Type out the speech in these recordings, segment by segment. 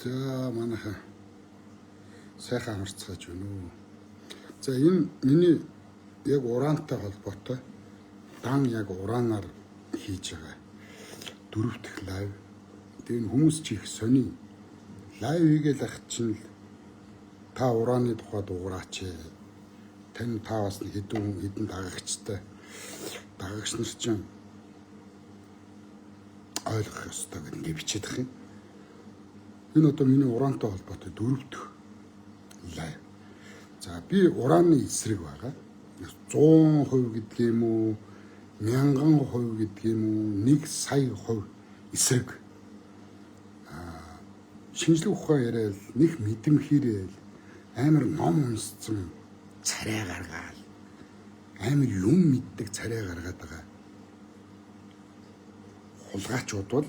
За манайхан сайхан амарцгааж байна уу. За энэ миний яг ураантай холбоотой дан яг ураанаар хийж байгаа дөрөвдөх лайв. Тэгээ энэ хүмүүс чи их сони лайв хийгээл ах чинь та урааны тухай дуураач. Тань та бас хэдэн дагагчтай дагагч нар чинь ойлгох ёстой гэдэг ингэ бичээд их юм. Энэ одоо миний ураантай холбоотой дөрөвдөх лайв. За би урааны эсрэг байгаа. 100% гэдэг юм уу, 1000% гэдэг юм уу, 1 сая% эсрэг. Шинжлэх ухаан яриад нэг мэдэмхийрэл амар ном унссан царай гаргаал. Амар юм мэддэг царай гаргаад байгаа. Хулгайчуд бол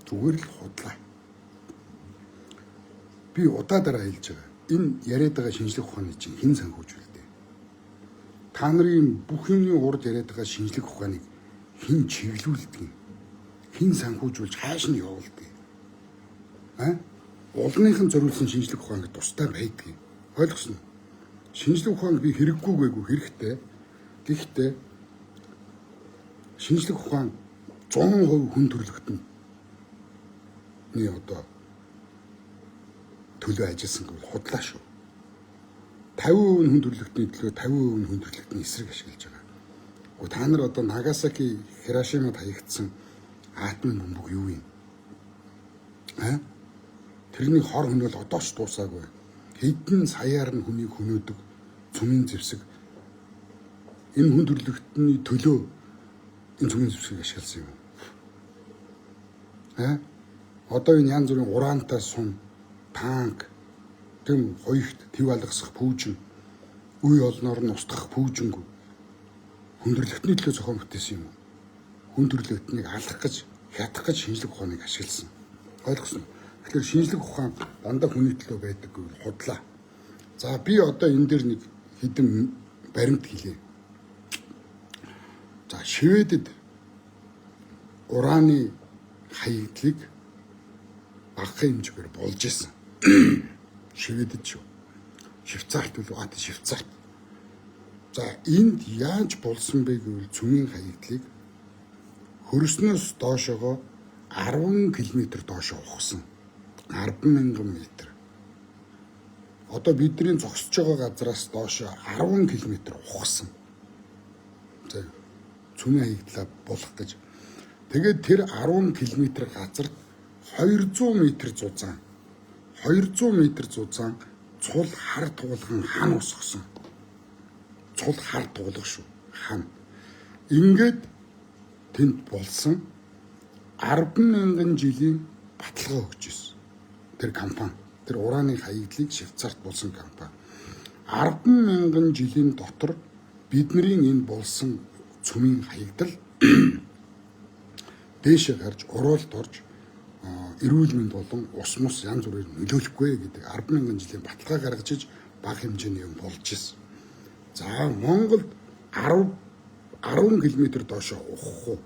зүгээр л худлаа. Би удаадараа хэлж байгаа. Энэ яриад байгаа шинжлэх ухааны чинь хэн санхүүжүүлдэг? Та нарын бүх юмны урд яриад байгаа шинжлэх ухааныг хэн чиглүүлдэг? Хэн санхүүжүүлж хааш нь явуулдаг? Улныхан зориулсан шинжлэх ухаан тустай байдаг юм. Ойлгосноо? Шинжлэх ухаан би хэрэггүй гээгүү хэрэгтэй. Гэхдээ шинжлэх ухаан 100% хүн төрөлхтөн нэг одоо төлөө ажилласан гэвэл худлаа шүү. 50% хүн төрөлхтний төлөө 50% хүн төрөлхтний эсрэг ашиглаж байгаа. Гэхдээ та нар одоо Нагасаки, Хирошимад хаягдсан атомын бомбог юу юм? Тэрний хор хүн бол одоо ч дуусаагүй. Хэдэн саяар нь хүнийг хөнөөдөг цөмийн зэвсэг. Энэ хүн төрөлхтний төлөө энэ цөмийн зэвсгийг ашигласан юм. Одоо энэ янз бүрийн ураантай сум, танк, тэм хоёрт төв алгасах пүүжин, үе олноор нь устгах пүүжингүү. Хүн төрөлхтний төлөө зохион бүтээсэн юм. Хүн төрөлхтнийг алах гэж, хятах гэж шинжлэх ухааныг ашигласан. Ойлгосноо? Тэгэхээр шинжлэх ухаан дандаа хүний төлөө байдаг гэвэл худлаа. За би одоо энэ дээр нэг хэдэн баримт хэлье. За Шведэд урааны хаягдлыг багахан хэмжээгээр болж исэн. Шведэд шүү. Швейцарт үл бат Швейцарт. За энд яаж болсон бэ гэвэл цөмийн хаягдлыг хөрснөөс доошогоо 10 км доошоо ухсан. 10,000 м. Одоо бидний зогсож байгаа газраас доошоо 10 км ухсан. За цөмийн хаягдлаа болох гэж. Тэгээд тэр 10 км газарт 200 м зузаан. 200 м зузаан цул хар туулган хан усгсан. Цул хар туулга шүү. Хан. Ингээд тэнд болсон 10,000 жилийн баталгаа өгч ирсэн. Тэр компани, тэр урааны хаягдлыг Швейцарт болсон компани. 10,000 жилийн дотор бидний энэ болсон цөмийн хаягдал дээшээ гарч уруулд орж эрүүл мэнд болон ус мус янз бүрээр нөлөөлөхгүй гэдэг 10,000 жилийн баталгаа гаргаж иж бага хэмжээний юм болж ирсэн. За Монголд 10 км доошоо ухах уу?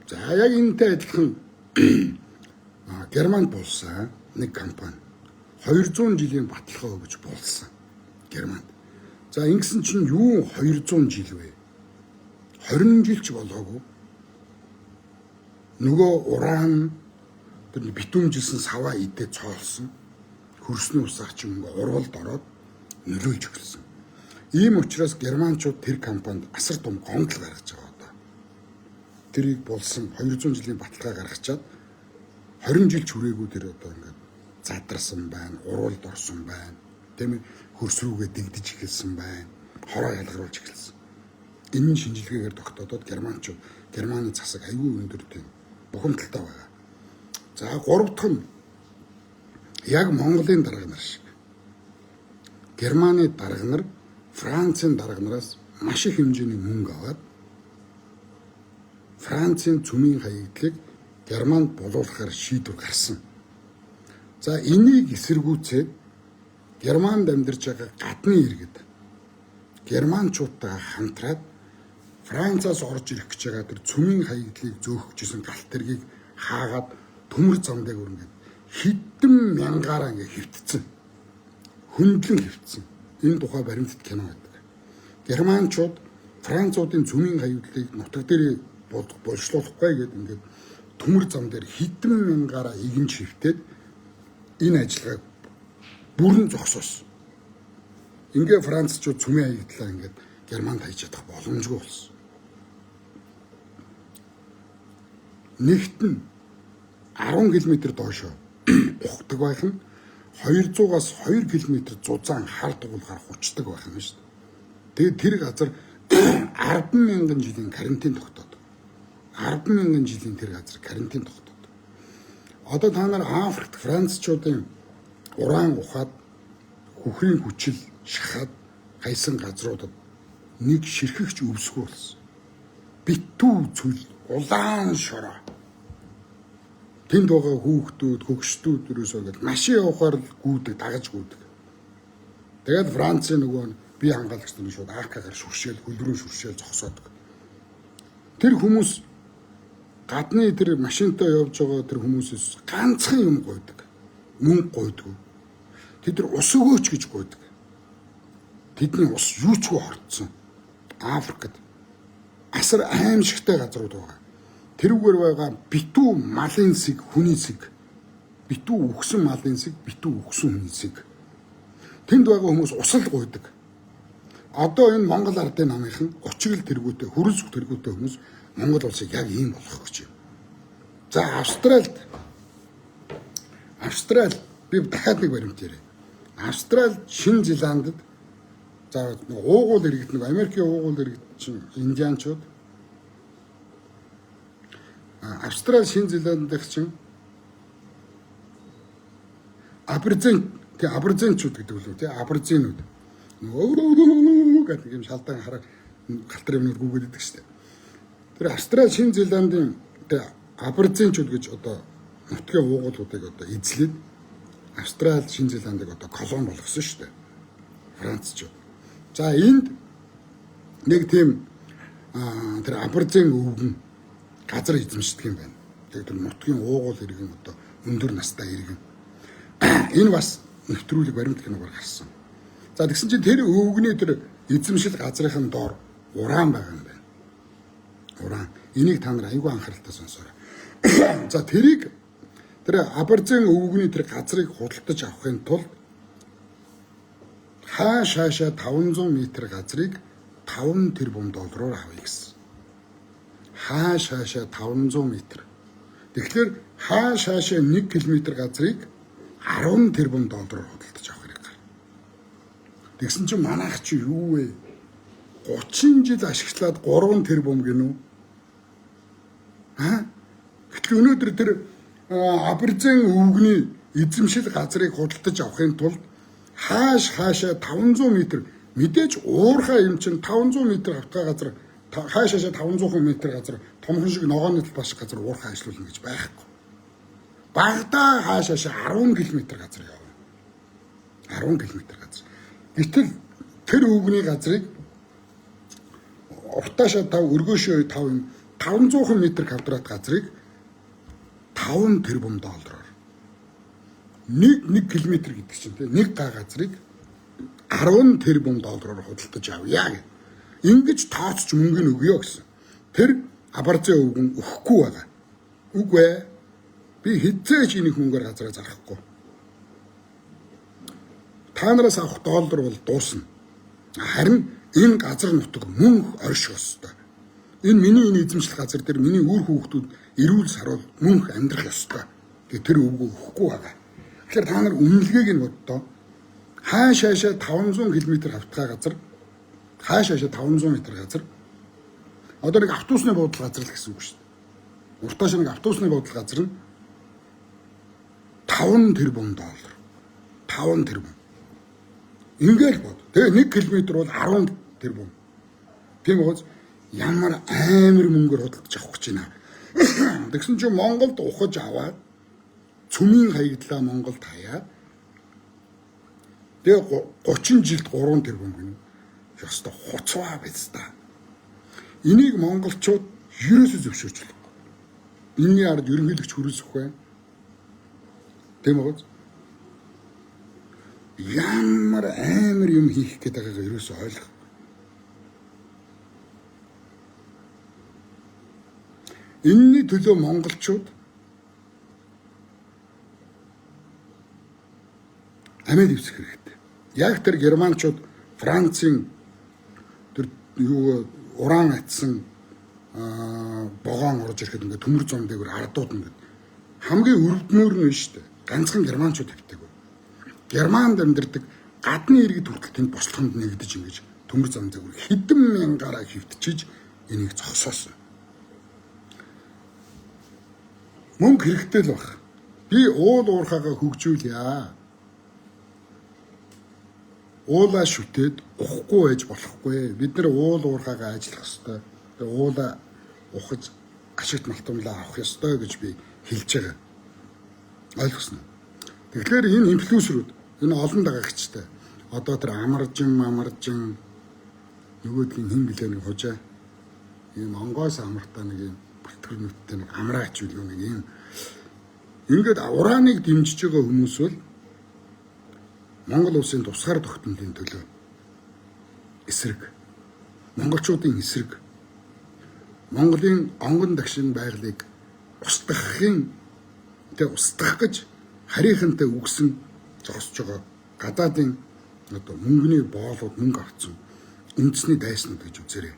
За яг энэтэй адилхан Германд болсон нэг компани 200 жилийн баталгаа өгж болсон Германд. За ингэсэн чинь юу 200 жил вэ? 20 жил ч болоогүй. Нөгөө уран тэр битүүмжилсэн саваа идэ цоолсон. Хөрсний усаа ч юм урвалд ороод нөлөөлж эхэлсэн. Ийм учраас германчууд тэр компанид асар том гомдол гаргаж байгаа одоо. Тэрийг болсон 200 жилийн баталгаа гаргачаад 20 жил ч хүрээгүй тэр одоо ингээд задарсан байна, урвалд орсон байна. Тийм ээ хөрс рүүгээ дэгдэж эхэлсэн байна. Хороо ялгаруулж эхэлсэн. Энэ шинжилгээгээр тогтоодод германчууд Германы засаг аюул өндөр тийм бухимдалтай байгаа. За гурав дахь нь яг Монголын дарга нар шиг. Германы дарга нар Францын дарга нараас маш их хэмжээний мөнгө аваад Францын цөмийн хаягдлыг Германд болуулахар шийдвэр гарсан. За энийг эсэргүүцээд Германд амьдарч байгаа гадны иргэд германчуудтай хамтраад Францаас орж ирэх гэж байгаа тэр цөмийн хаягдлыг зөөхөжсэн галт тэргийг хаагаад төмөр замдаг өрнгээд хэдэн мянгаараа ингээ хэвтцэн. Хөндлөн хэвтцэн. Энэ тухай баримтат кино байдаг. Германчууд Француудын цөмийн хавьдлыг нутаг дээр боловчлуулахгүй гэдэг ингээд төмөр зам дээр хэдэн мянгаараа игэнж хэвтээд энэ ажиллагааг бүрэн зогсоосон. Ингээ Францчууд цөмийн хаягдлаа ингээд Германд хайж чадах боломжгүй болсон. Нэгт нь 10 км доошоо ухдаг байх нь 200-аас 2 км зузаан хар дугуулгаар хучдаг байх юм шүү дээ. Тэгээд тэр газар 10,000 жилийн карантин тогтоодог. 10,000 жилийн тэр газар карантин тогтоодог. Одоо та нар Африкт Францчуудын уран ухаад хөхрийн хүчил шахаад хайсан газруудад нэг ширхэгч өвсгөө болсон. Битүү цүл улаан шороо. Тэнд байгаа хүүхдүүд, хөгшдүүд юусоо гэж машин явахаар л гүйдэг, дагаж гүйдэг. Тэгээд Францын нөгөө бие хангаалагч нар шууд АК-гаар шүршээл, хөлрөө шүршээл зогсоодог. Тэр хүмүүс гадны тэр машинтай явж байгаа тэр хүмүүсээс ганцхан юм гойдог. Мөнгө гойдог. Тэд нар ус өгөөч гэж гойдог. Тэдний ус юучгүй хорцсон. Африкт асар аимшигтай газрууд байгаа. Тэрүүгээр байгаа битүү малын сэг, хүний сэг, битүү үхсэн малын сэг, битүү үхсэн хүний сэг. Тэнд байгаа хүмүүс усал гойдог. Одоо энэ Монгол ардын намынхан учрал тэргүүтэй, хөрөлсөх тэргүүтэй хүмүүс Монгол улсыг яг ийм болгох гэж юм. За Австрал би дахиад нэг баримт ярив. Австрал Шинэ Зеландд за уугуул иргэд нэг Америкийн уугуул иргэд чинь индианчууд Австрал Шинэ Зеландд чинь аборигенчууд гэдэг үлээ тий аборигенууд гэдэг юм шалдаан хараа галтар юмнууд гүгээд идэг штэ. Тэр Австрал Шинэ Зеландын аборигенчууд гэж одоо нутгийн уугуулуудыг одоо эзлээд Австрал Шинэ Зеландыг одоо колони болгосон штэ. Францчууд. За энд нэг тийм тэр абориген өвгөн газар эзэмшдэг юм байна. Тэгээд тэр нутгийн уугуул иргэн одоо өндөр настай иргэн. Энэ бас нэвтрүүлэг баримт киногаар гарсан. За тэгсэн чинь тэр өвгөний тэр эзэмшил газрын доор уран байгаа юм байна. Уран. Энийг та нар айгүй анхааралтай сонсоорой. За тэр абориген өвгөний тэр газрыг худалдаж авахын тулд хаашаа 500 м газрыг 5 тэрбум доллараар авъя гэсэн. Хаашаа 500 м. Тэгэхээр хаашаа 1 км газрыг 10 тэрбум доллараар худалдаж авах хэрэг гарна. Тэгсэн чинь манайх чи юу вэ? 30 жил ашиглаад 3 тэрбум гинүү. Гэтэл өнөөдөр тэр абориген өвгөний эзэмшил газрыг худалдаж авахын тулд хаашаа 500 м мэдээж уурхай юм чинь 500 м хавтгай газар хаашаа 500 м газар томхон шиг ногооны талбай шиг газар уурхай ажиллуулна гэж байхгүй. Багадаа хаашаа 10 км газар явна. 10 км газар. Гэтэл тэр өвгөний газрыг уртаашаа 5 өргөөшөө 5 500 м квадрат газрыг 5 тэрбум доллараар 1 км гэдэг чинь тийм нэг га газрыг 10 тэрбум доллараар худалдаж авъя гэх. Ингэж тооцч мөнгө нь өгөө гэсэн. Тэр абориген өвгөн өгөхгүй байгаа. Үгүй ээ. Би хэзээч энийг мөнгөөр газараа зарахгүй. Та нараас авах доллар бол дуусна. Харин энэ газар нутаг мөнх орших ёстой. Энэ миний эзэмшил газар дээр миний үр хүүхдүүд эрүүл саруул мөнх амьдрах ёстой. Гэ тэр өвгөө өгөхгүй байгаа. Тэгэхээр та нар үнэлгээг нь боддоо. Хаашаа 500 км хавтгай газар хаашаа 500 м газар одоо нэг автобусны буудлын газар л гэсэн үг шүү дээ. Уртааш нэг автобусны буудлын газар нь 5 тэрбум доллар. 5 тэрбум. Ингээл бод. Тэгээ 1 км бол 10 тэрбум. Тийм үү? Ямар амар мөнгөөр худалдаж авах гэж байна. Тэгсэн чинь Монголд ухаж аваад цөмийн хаягдлаа Монголд хаяад тэгээ 30 жилд 3 тэрбум гэнэ. Ёстой хуцваа биз та. Энийг монголчууд ерөөсөө зөвшөөрч болохгүй. Энэний ард ерөнхийлөгч хүрэлцэх бай. Тийм үү? Ямар амар юм хийх гээд байгаагаа ерөөсөө ойлгох. Энэний төлөө монголчууд амиа дэвсэх хэрэгтэй. Яг тэр германчууд Францын тэр юу уран атсан богоон орж ирэхэд ингээд төмөр зам дээр ардууд ингээд хамгийн өрөвдмөр нь шүү дээ. Ганцхан германчууд хэвтэйг. Германд амьдардаг гадны иргэд хүртэл тэнд бослохонд нэгдэж ингэж төмөр зам дээр хэдэн мянгаараа хөвтчиж энийг зогсоосон. Мөнгө хэрэгтэй л баг. Би уул уурхаагаа хөгжүүлье. Уулаа шүтээд ухахгүй байж болохгүй. Бид нар уул уурхаагаа ажиллах ёстой. Тэгээ уулаа ухаж ашигт малтамлаа авах ёстой гэж би хэлж байгаа. Ойлгосноо. Тэгэхээр энэ инфлюенсерүүд, энэ олон дагагчтай одоо тэр амаржин нөгөөдгийн хэн гэлээ нэг хужаа ийм онгоос амартаа нэг юм бүлтгэрнүүдтэй нэг амраач үлээ нэг юм ингээд урааныг дэмжиж байгаа хүмүүс бол Монгол улсын тусгаар тогтнолын төлөө эсрэг, монголчуудын эсрэг, Монголын онгон дагшин байгалыг устгахын устгах гэж харийнхантай үгсэн зогсож байгаа гадаадын одоо мөнгөний боолууд мөнгө авцсан үндэсний дайснууд гэж үзээрэй.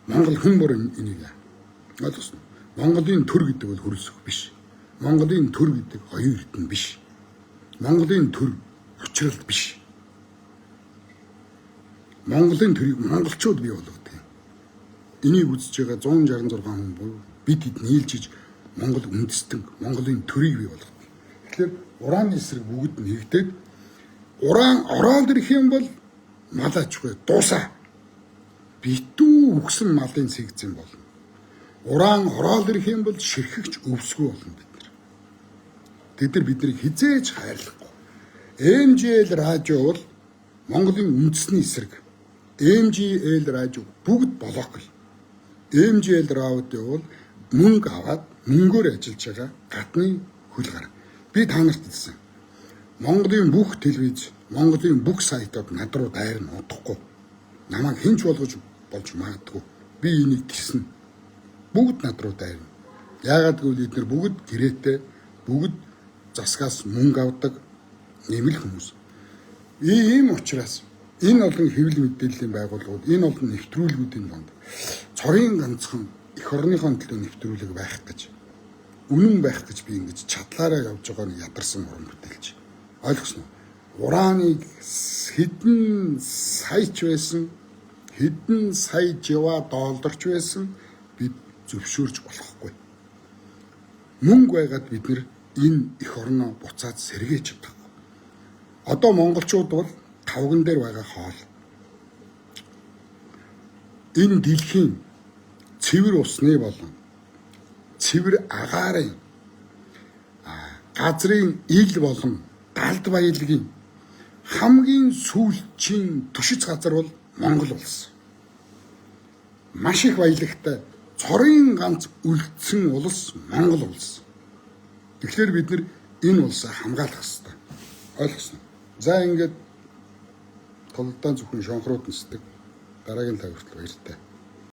Монгол хүн бүр энийг ойлгосноо. Монголын төр гэдэг бол хөрөлсөх биш. Монголын төр гэдэг оюун эрдэнэ биш. Монголын төр учрал биш. Монголын төрийг монголчууд бий болгодог. Энийг үзэж байгаа 166 хүн буюу бид хэд нийлжиж Монгол үндэстэн, Монголын төрийг бий болгодог. Тэгэхээр урааны эсрэг бүгд нэгдээд уран ороод ирэх юм бол мал аж ахуй дуусаа. Битүү үгсэн малын цэгцэн болно. Уран ороод ирэх юм бол ширхэгч өвсгөө болно бид нар. Тэд нар биднийг хизээж хайрлахгүй. MJL радио бол Монголын үндэсний эсрэг. MJL радио бүгд блокл. MJL радио бол мөнгө аваад мөнгөөр ажиллаж байгаа гадны хөлгөр. Би та нарт хэлсэн. Монголын бүх телевиз, Монголын бүх сайтууд над руу дайрна удахгүй. Намайг хинч болгож болж магадгүй. Би энийг гисэн. Бүгд над руу дайрна. Яагаад гэвэл эдгээр бүгд гэрээтэй, бүгд засгаас мөнгө авдаг нэмэл хүмүүс. Ийм учраас энэ олон хэвлэл мэдээллийн байгууллагууд, энэ олон нэвтрүүлгүүдийн донд цорын ганцхан эх орныхон төлөө нэвтрүүлэг байх гэж, үнэн байх гэж би ингэж чадлаараа явж байгаа нэг ядарсан уран бүтээлч. Ойлгосноо. Урааныг хэдэн саяч байсан, хэдэн сая жива долларч байсан бид зөвшөөрч болохгүй. Мөнгө байгаад бид нар энэ эх орноо буцаад сэргээж чадах. Одоо монголчууд бол тавган дээр байгаа хоол. Энэ дэлхийн цэвэр усны болон цэвэр агаарын газрын ил болон галд баялагын хамгийн сүүлчийн түшиц газар бол Монгол улс. Маш их баялагтай цорын ганц үлдсэн улс Монгол улс. Тэгэхээр бид нар энэ улсаа хамгаалах хэрэгтэй. Ойлгосноо. За ингээд толгойн зөвхөн шонхрууд нисдэг. Дараагийн тав хүртэл баяртай.